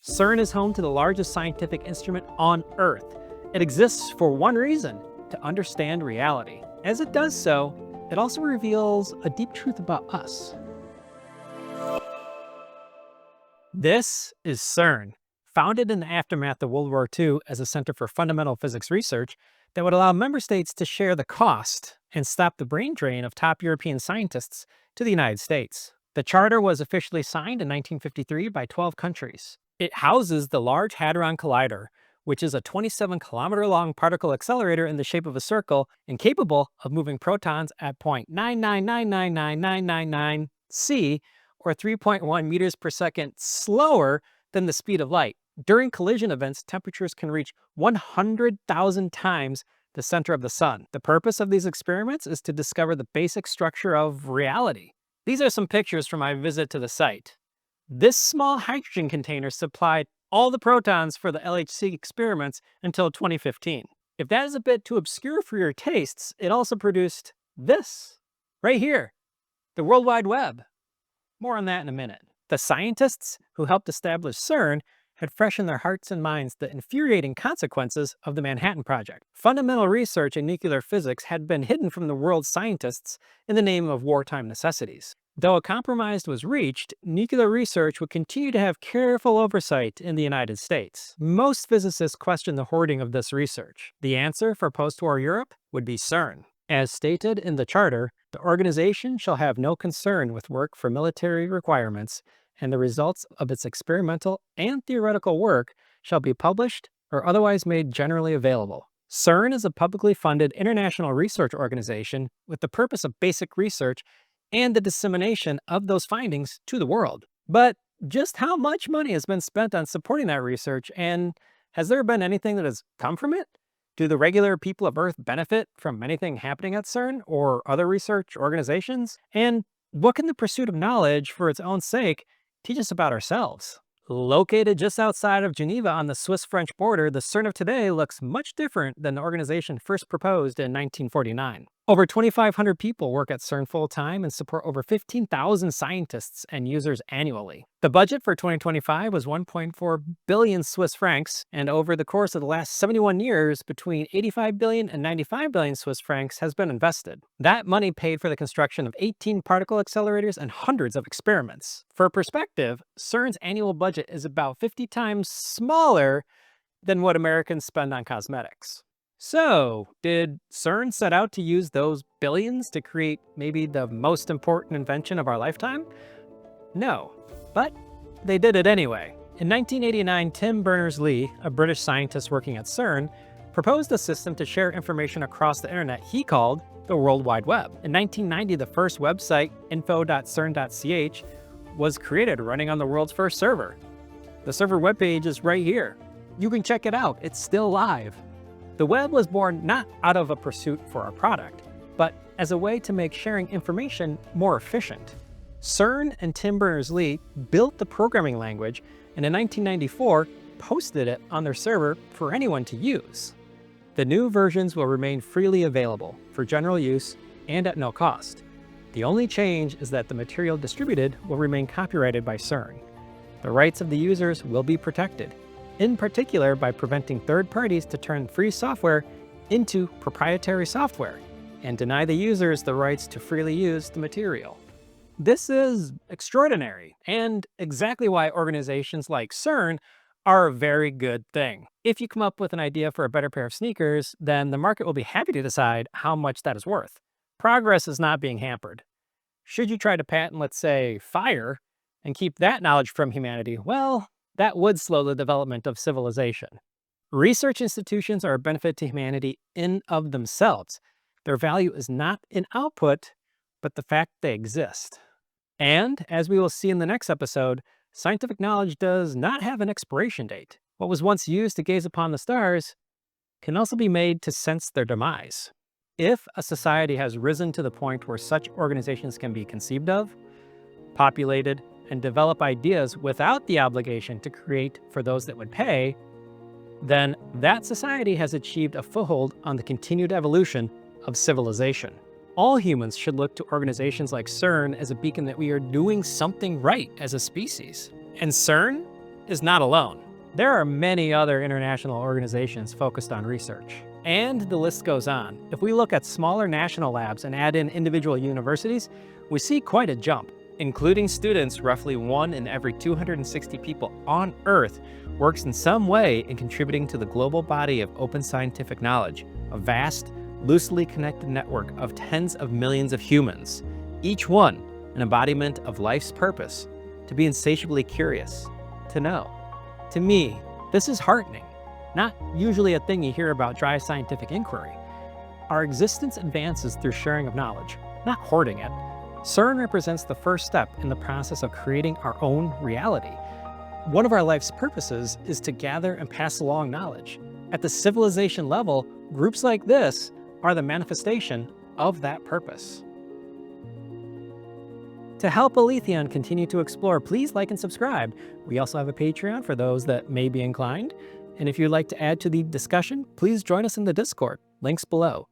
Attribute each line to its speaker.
Speaker 1: CERN is home to the largest scientific instrument on Earth. It exists for one reason: to understand reality. As it does so, it also reveals a deep truth about us. This is CERN, founded in the aftermath of World War II as a center for fundamental physics research that would allow member states to share the cost and stop the brain drain of top European scientists to the United States. The charter was officially signed in 1953 by 12 countries. It houses the Large Hadron Collider, which is a 27-kilometer-long particle accelerator in the shape of a circle and capable of moving protons at 0.9999999 c, or 3.1 meters per second slower than the speed of light. During collision events, temperatures can reach 100,000 times the center of the sun. The purpose of these experiments is to discover the basic structure of reality. These are some pictures from my visit to the site. This small hydrogen container supplied all the protons for the LHC experiments until 2015. If that is a bit too obscure for your tastes, it also produced this, right here, the World Wide Web. More on that in a minute. The scientists who helped establish CERN had fresh in their hearts and minds the infuriating consequences of the Manhattan Project. Fundamental research in nuclear physics had been hidden from the world's scientists in the name of wartime necessities. Though a compromise was reached, nuclear research would continue to have careful oversight in the United States. Most physicists question the hoarding of this research. The answer for post-war Europe would be CERN. As stated in the charter, the organization shall have no concern with work for military requirements, and the results of its experimental and theoretical work shall be published or otherwise made generally available. CERN is a publicly funded international research organization with the purpose of basic research and the dissemination of those findings to the world. But just how much money has been spent on supporting that research, and has there been anything that has come from it? Do the regular people of Earth benefit from anything happening at CERN or other research organizations? And what can the pursuit of knowledge for its own sake teach us about ourselves? Located just outside of Geneva on the Swiss-French border, the CERN of today looks much different than the organization first proposed in 1949. Over 2,500 people work at CERN full-time and support over 15,000 scientists and users annually. The budget for 2025 was 1.4 billion Swiss francs, and over the course of the last 71 years, between 85 billion and 95 billion Swiss francs has been invested. That money paid for the construction of 18 particle accelerators and hundreds of experiments. For perspective, CERN's annual budget is about 50 times smaller than what Americans spend on cosmetics. So, did CERN set out to use those billions to create maybe the most important invention of our lifetime? No, but they did it anyway. In 1989, Tim Berners-Lee, a British scientist working at CERN, proposed a system to share information across the internet he called the World Wide Web. In 1990, the first website, info.cern.ch, was created running on the world's first server. The server webpage is right here. You can check it out, it's still live. The web was born not out of a pursuit for a product, but as a way to make sharing information more efficient. CERN and Tim Berners-Lee built the programming language, and in 1994 posted it on their server for anyone to use. The new versions will remain freely available for general use and at no cost. The only change is that the material distributed will remain copyrighted by CERN. The rights of the users will be protected, in particular by preventing third parties to turn free software into proprietary software and deny the users the rights to freely use the material. This is extraordinary, and exactly why organizations like CERN are a very good thing. If you come up with an idea for a better pair of sneakers, then the market will be happy to decide how much that is worth. Progress is not being hampered. Should you try to patent, let's say, fire, and keep that knowledge from humanity, well, that would slow the development of civilization. Research institutions are a benefit to humanity in of themselves. Their value is not in output, but the fact they exist. And, as we will see in the next episode, scientific knowledge does not have an expiration date. What was once used to gaze upon the stars can also be made to sense their demise. If a society has risen to the point where such organizations can be conceived of, populated, and develop ideas without the obligation to create for those that would pay, then that society has achieved a foothold on the continued evolution of civilization. All humans should look to organizations like CERN as a beacon that we are doing something right as a species. And CERN is not alone. There are many other international organizations focused on research. And the list goes on. If we look at smaller national labs and add in individual universities, we see quite a jump. Including students, roughly 1 in every 260 people on Earth works in some way in contributing to the global body of open scientific knowledge, a vast, loosely connected network of tens of millions of humans, each one an embodiment of life's purpose, to be insatiably curious, to know. To me, this is heartening, not usually a thing you hear about dry scientific inquiry. Our existence advances through sharing of knowledge, not hoarding it. CERN represents the first step in the process of creating our own reality. One of our life's purposes is to gather and pass along knowledge. At the civilization level, groups like this are the manifestation of that purpose. To help Aletheion continue to explore, please like and subscribe. We also have a Patreon for those that may be inclined. And if you'd like to add to the discussion, please join us in the Discord. Links below.